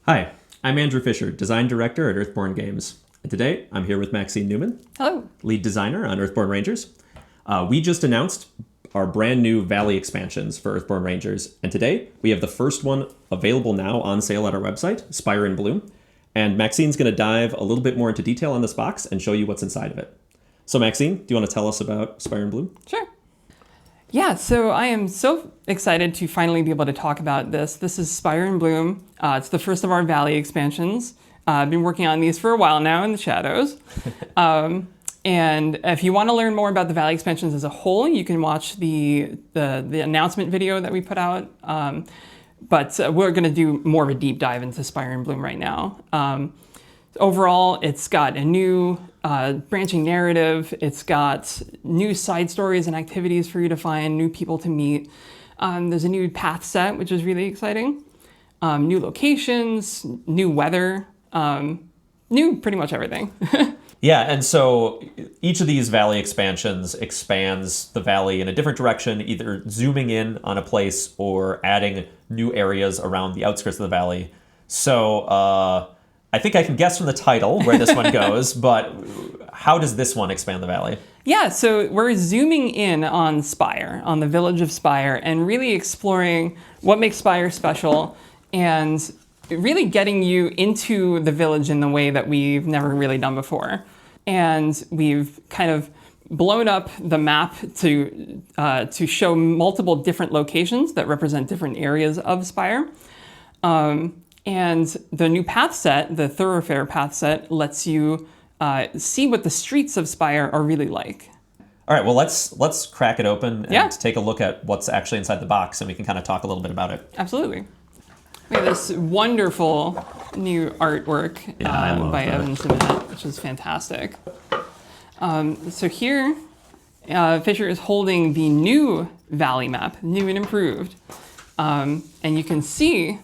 Hi, I'm Andrew Fischer, Design Director at Earthborne Games. And today, I'm here with Maxine Newman, Hello. Lead Designer on Earthborne Rangers. We just announced our brand new Valley expansions for Earthborne Rangers, and today we have the first one available now on sale at our website, Spire and Bloom. And Maxine's going to dive a little bit more into detail on this box and show you what's inside of it. So Maxine, do you want to tell us about Spire and Bloom? Sure. Yeah, so I am so excited to finally be able to talk about this. This is Spire and Bloom. It's the first of our Valley expansions. I've been working on these for a while now in the shadows. And if you want to learn more about the Valley expansions as a whole, you can watch the announcement video that we put out. But we're going to do more of a deep dive into Spire and Bloom right now. Overall, it's got a new branching narrative. It's got new side stories and activities for you to find, new people to meet. There's a new path set, which is really exciting. New locations, new weather, new pretty much everything. Yeah, and so each of these Valley expansions expands the Valley in a different direction, either zooming in on a place or adding new areas around the outskirts of the Valley. So I think I can guess from the title where this one goes, but how does this one expand the Valley? Yeah, so we're zooming in on Spire, on the village of Spire, and really exploring what makes Spire special and really getting you into the village in the way that we've never really done before. And we've kind of blown up the map to show multiple different locations that represent different areas of Spire. And the new path set, the thoroughfare path set, lets you see what the streets of Spire are really like. All right, well, let's crack it open and take a look at what's actually inside the box, and we can kind of talk a little bit about it. Absolutely. We have this wonderful new artwork by Evan Simonette, which is fantastic. So here, Fischer is holding the new Valley map, new and improved. And you can see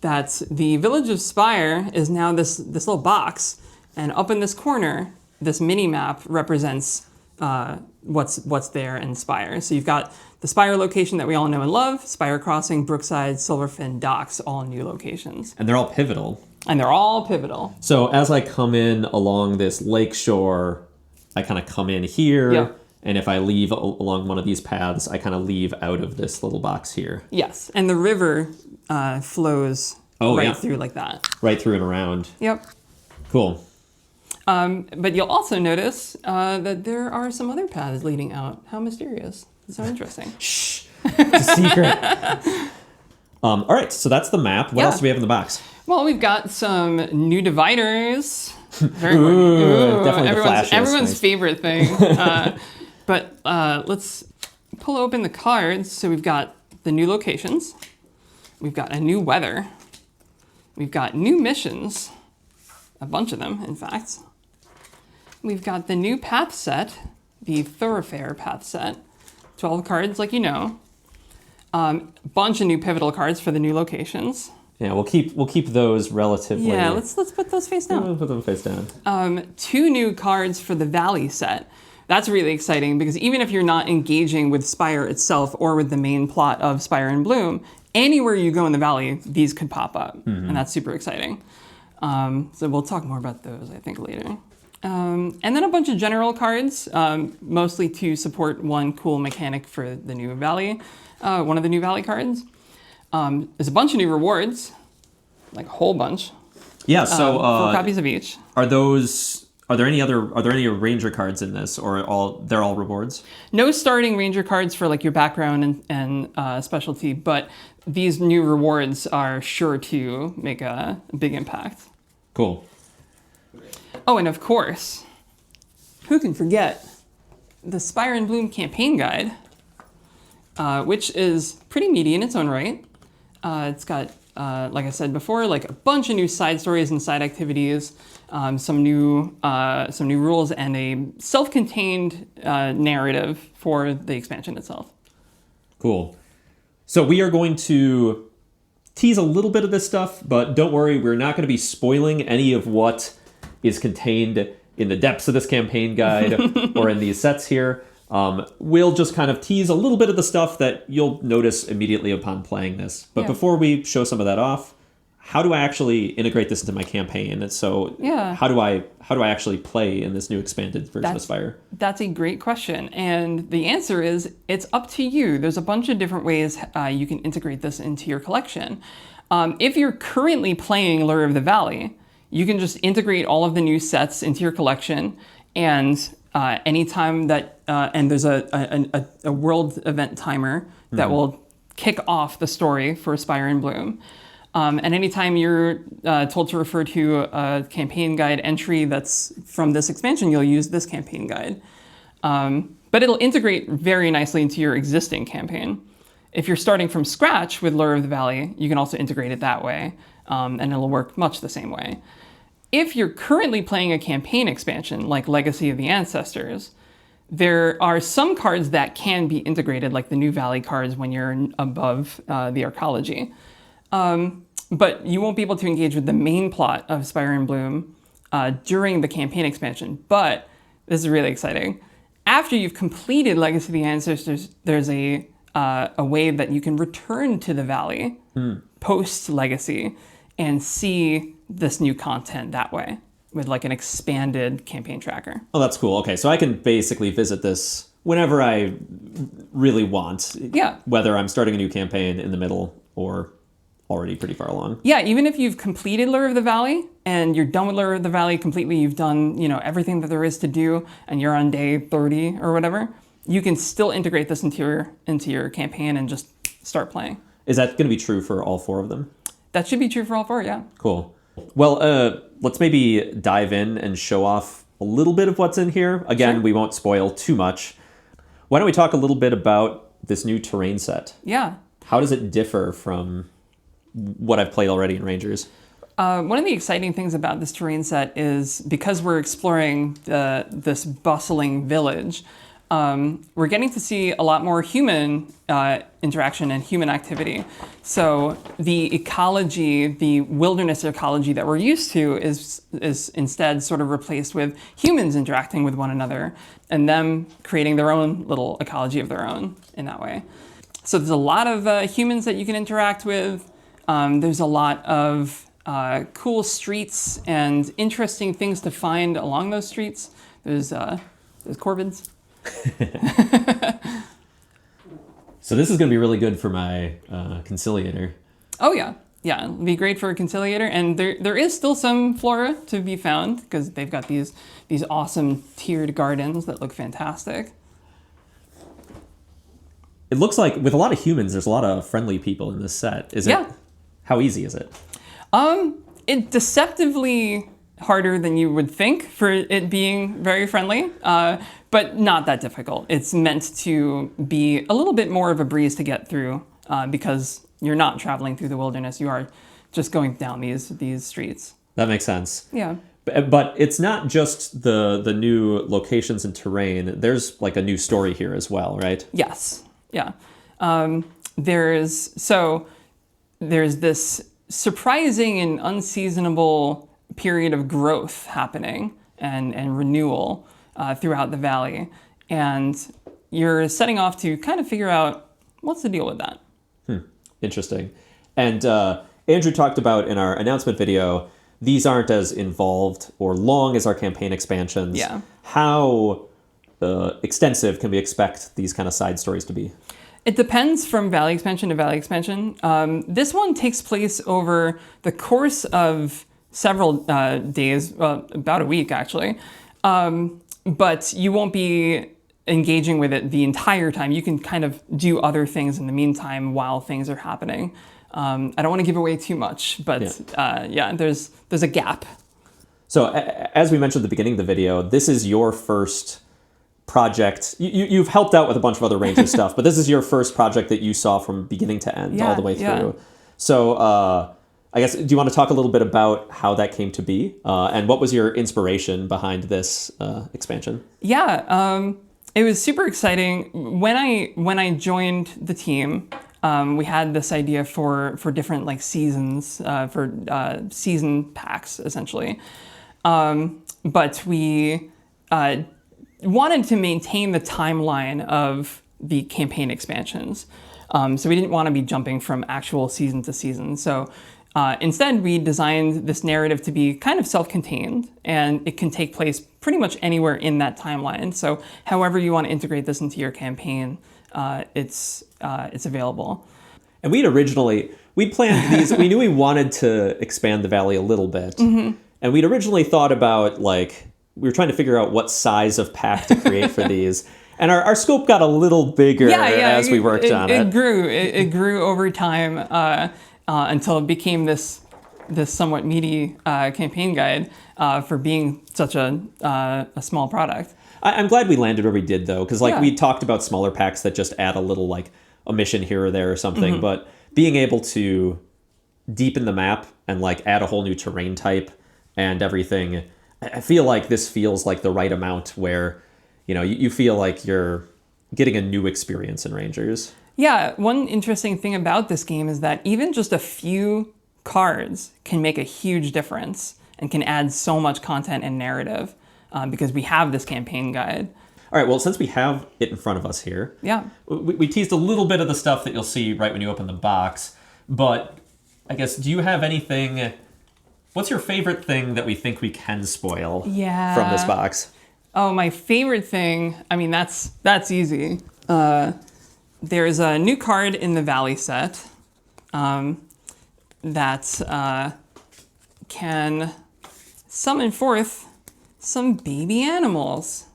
that the village of Spire is now this little box, and up in this corner, this mini map represents what's there in Spire. So you've got the Spire location that we all know and love, Spire Crossing, Brookside, Silverfin, Docks, all new locations. And they're all pivotal. So as I come in along this lake shore, I kind of come in here, and if I leave along one of these paths, I kind of leave out of this little box here. Yes, and the river flows through like that. Right through and around. Yep. Cool. But you'll also notice that there are some other paths leading out. How mysterious. So interesting. Shh. It's a secret. All right, so that's the map. What else do we have in the box? Well, we've got some new dividers. Very definitely everyone's favorite thing. But let's pull open the cards. So we've got the new locations. We've got a new weather. We've got new missions. A bunch of them, in fact. We've got the new path set, the thoroughfare path set. 12 cards, like you know. Bunch of new pivotal cards for the new locations. Yeah, we'll keep those relatively. Yeah, let's put those face down. We'll put them face down. 2 new cards for the Valley set. That's really exciting because even if you're not engaging with Spire itself or with the main plot of Spire and Bloom, anywhere you go in the Valley, these could pop up, and that's super exciting. So we'll talk more about those, I think, later. And then a bunch of general cards, mostly to support one cool mechanic for the new Valley, one of the new Valley cards. There's a bunch of new rewards, like a whole bunch. Yeah, so 4 copies of each. Are there any Ranger cards in this, or they're all rewards? No starting Ranger cards for like your background and specialty, but these new rewards are sure to make a big impact. Cool. Oh, and of course, who can forget the Spire and Bloom campaign guide, which is pretty meaty in its own right. It's got, like I said before, like a bunch of new side stories and side activities, some new rules, and a self-contained narrative for the expansion itself. Cool. So we are going to tease a little bit of this stuff, but don't worry, we're not going to be spoiling any of what is contained in the depths of this campaign guide or in these sets here. We'll just kind of tease a little bit of the stuff that you'll notice immediately upon playing this. But before we show some of that off, how do I actually integrate this into my campaign? And so how do I actually play in this new expanded version of Spire? That's a great question. And the answer is it's up to you. There's a bunch of different ways you can integrate this into your collection. If you're currently playing Lure of the Valley, you can just integrate all of the new sets into your collection, and anytime that and there's a world event timer that will kick off the story for Spire and Bloom. And anytime you're told to refer to a campaign guide entry that's from this expansion, you'll use this campaign guide. But it'll integrate very nicely into your existing campaign. If you're starting from scratch with Lure of the Valley, you can also integrate it that way, and it'll work much the same way. If you're currently playing a campaign expansion like Legacy of the Ancestors, there are some cards that can be integrated, like the new Valley cards when you're above the Arcology. But you won't be able to engage with the main plot of Spire and Bloom during the campaign expansion. But this is really exciting. After you've completed Legacy of the Ancestors, there's a way that you can return to the Valley post-Legacy and see this new content that way with like an expanded campaign tracker. Oh, that's cool. Okay, so I can basically visit this whenever I really want. Yeah. Whether I'm starting a new campaign in the middle or already pretty far along. Yeah, even if you've completed Lure of the Valley and you're done with Lure of the Valley completely, you've done, everything that there is to do, and you're on day 30 or whatever, you can still integrate this into your campaign and just start playing. Is that going to be true for all 4 of them? That should be true for all 4, yeah. Cool. Well, let's maybe dive in and show off a little bit of what's in here. Again, we won't spoil too much. Why don't we talk a little bit about this new terrain set? Yeah. How does it differ from what I've played already in Rangers? One of the exciting things about this terrain set is because we're exploring this bustling village, we're getting to see a lot more human interaction and human activity. So the ecology, the wilderness ecology that we're used to is instead sort of replaced with humans interacting with one another and them creating their own little ecology of their own in that way. So there's a lot of humans that you can interact with. There's a lot of cool streets and interesting things to find along those streets. There's corvids. So this is going to be really good for my conciliator. Oh yeah, it'll be great for a conciliator, and there is still some flora to be found because they've got these awesome tiered gardens that look fantastic. It looks like with a lot of humans, there's a lot of friendly people in this set. How easy is it? It's deceptively harder than you would think for it being very friendly, but not that difficult. It's meant to be a little bit more of a breeze to get through because you're not traveling through the wilderness. You are just going down these streets. That makes sense. Yeah. But it's not just the new locations and terrain. There's like a new story here as well, right? Yes. Yeah. There's this surprising and unseasonable period of growth happening and renewal throughout the valley. And you're setting off to kind of figure out what's the deal with that. Interesting. And Andrew talked about in our announcement video, these aren't as involved or long as our campaign expansions. Yeah. How extensive can we expect these kind of side stories to be? It depends from Valley expansion to Valley expansion. This one takes place over the course of several days, about a week actually. But you won't be engaging with it the entire time. You can kind of do other things in the meantime while things are happening. I don't want to give away too much, but there's a gap. So as we mentioned at the beginning of the video, this is your first project. You've helped out with a bunch of other Ranger stuff, but this is your first project that you saw from beginning to end all the way through. Yeah. So I guess, do you want to talk a little bit about how that came to be? And what was your inspiration behind this expansion? Yeah, it was super exciting. When I joined the team, we had this idea for different like seasons, for season packs essentially. But we wanted to maintain the timeline of the campaign expansions. So we didn't want to be jumping from actual season to season. So Instead, we designed this narrative to be kind of self-contained, and it can take place pretty much anywhere in that timeline. So however you want to integrate this into your campaign, it's available. And we planned these, we knew we wanted to expand the valley a little bit. And we'd originally thought about, like, we were trying to figure out what size of pack to create for these. And our scope got a little bigger as we worked on it. It grew over time until it became this somewhat meaty campaign guide for being such a small product. I'm glad we landed where we did, though, because we talked about smaller packs that just add a little like a mission here or there or something. But being able to deepen the map and like add a whole new terrain type and everything, I feel like this feels like the right amount where, you feel like you're getting a new experience in Rangers. Yeah, one interesting thing about this game is that even just a few cards can make a huge difference and can add so much content and narrative because we have this campaign guide. All right, well, since we have it in front of us here, we teased a little bit of the stuff that you'll see right when you open the box, but I guess, do you have anything, what's your favorite thing that we think we can spoil from this box? Oh, my favorite thing, I mean, that's easy. There's a new card in the Valley set that can summon forth some baby animals.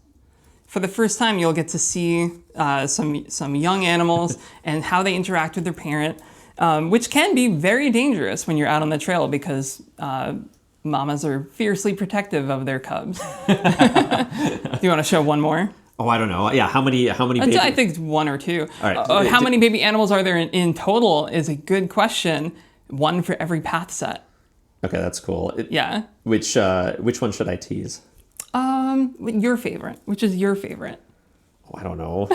For the first time, you'll get to see some young animals and how they interact with their parent, which can be very dangerous when you're out on the trail because mamas are fiercely protective of their cubs. Do you want to show one more? Oh, I don't know. Yeah, how many baby... I think it's one or two. All right. How many baby animals are there in total is a good question. One for every path set. Okay, that's cool. Yeah. Which one should I tease? Your favorite. Which is your favorite? Oh, I don't know.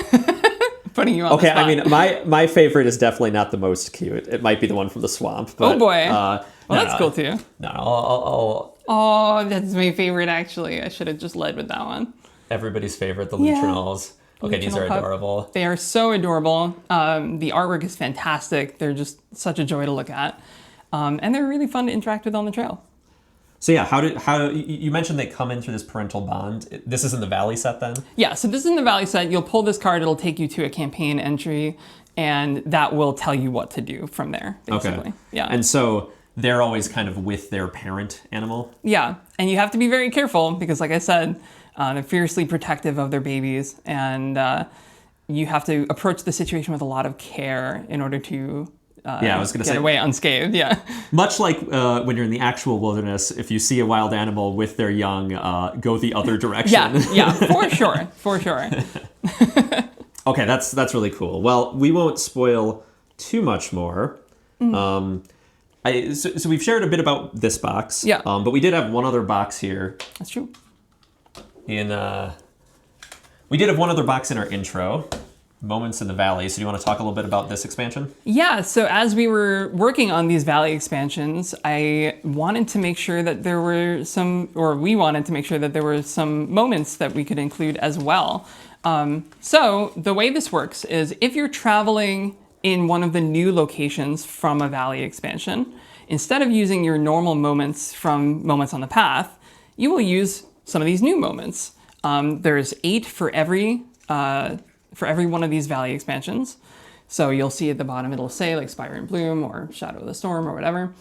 Putting you on the spot. I mean, my favorite is definitely not the most cute. It might be the one from the swamp. But, oh boy. That's cool too. No, I'll... Oh, that's my favorite actually. I should have just led with that one. Everybody's favorite, the Lutrinals. Okay, these are adorable. They are so adorable. The artwork is fantastic. They're just such a joy to look at. And they're really fun to interact with on the trail. So yeah, how you mentioned they come in through this parental bond. This is in the Valley set then? Yeah, so this is in the Valley set. You'll pull this card, it'll take you to a campaign entry, and that will tell you what to do from there, basically. Okay. Yeah. And so they're always kind of with their parent animal? Yeah, and you have to be very careful because, like I said, they're fiercely protective of their babies, and you have to approach the situation with a lot of care in order to I was going to say, get away unscathed. Yeah. Much like when you're in the actual wilderness, if you see a wild animal with their young, go the other direction. Yeah, for sure. Okay, that's really cool. Well, we won't spoil too much more. So we've shared a bit about this box. Yeah. But we did have one other box here. That's true. We did have one other box in our intro. Moments in the Valley. So do you want to talk a little bit about this expansion? Yeah, so as we were working on these Valley expansions, I wanted to make sure that there were we wanted to make sure that there were some moments that we could include as well. So the way this works is if you're traveling in one of the new locations from a Valley expansion, instead of using your normal moments from Moments on the Path, you will use some of these new moments. There's 8 for every one of these Valley expansions. So you'll see at the bottom, it'll say like Spire and Bloom or Shadow of the Storm or whatever.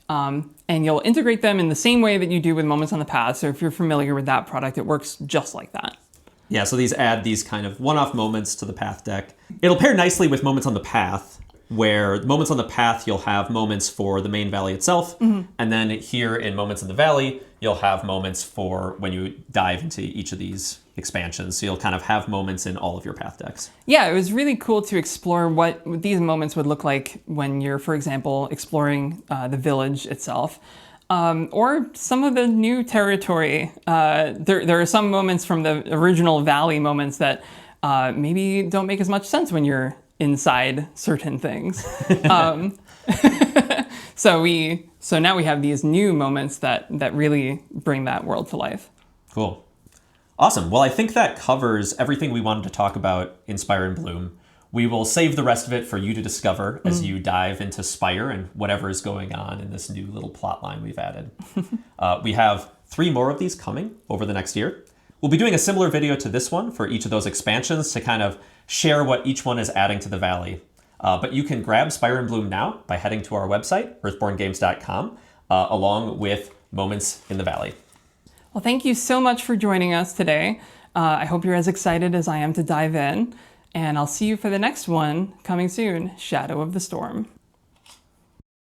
And you'll integrate them in the same way that you do with Moments on the Path. So if you're familiar with that product, it works just like that. Yeah, so these add these kind of one-off moments to the Path deck. It'll pair nicely with Moments on the Path, where Moments on the Path, you'll have moments for the main valley itself. And then here in Moments in the Valley, you'll have moments for when you dive into each of these expansions. So you'll kind of have moments in all of your Path decks. Yeah, it was really cool to explore what these moments would look like when you're, for example, exploring the village itself. Or some of the new territory. There are some moments from the original Valley moments that maybe don't make as much sense when you're inside certain things. So now we have these new moments that really bring that world to life. Cool. Awesome. Well, I think that covers everything we wanted to talk about in Spire and Bloom. We will save the rest of it for you to discover as you dive into Spire and whatever is going on in this new little plot line we've added. We have 3 more of these coming over the next year. We'll be doing a similar video to this one for each of those expansions to kind of share what each one is adding to the Valley. But you can grab Spire and Bloom now by heading to our website, earthbornegames.com, along with Moments in the Valley. Well, thank you so much for joining us today. I hope you're as excited as I am to dive in. And I'll see you for the next one coming soon, Shadow of the Storm.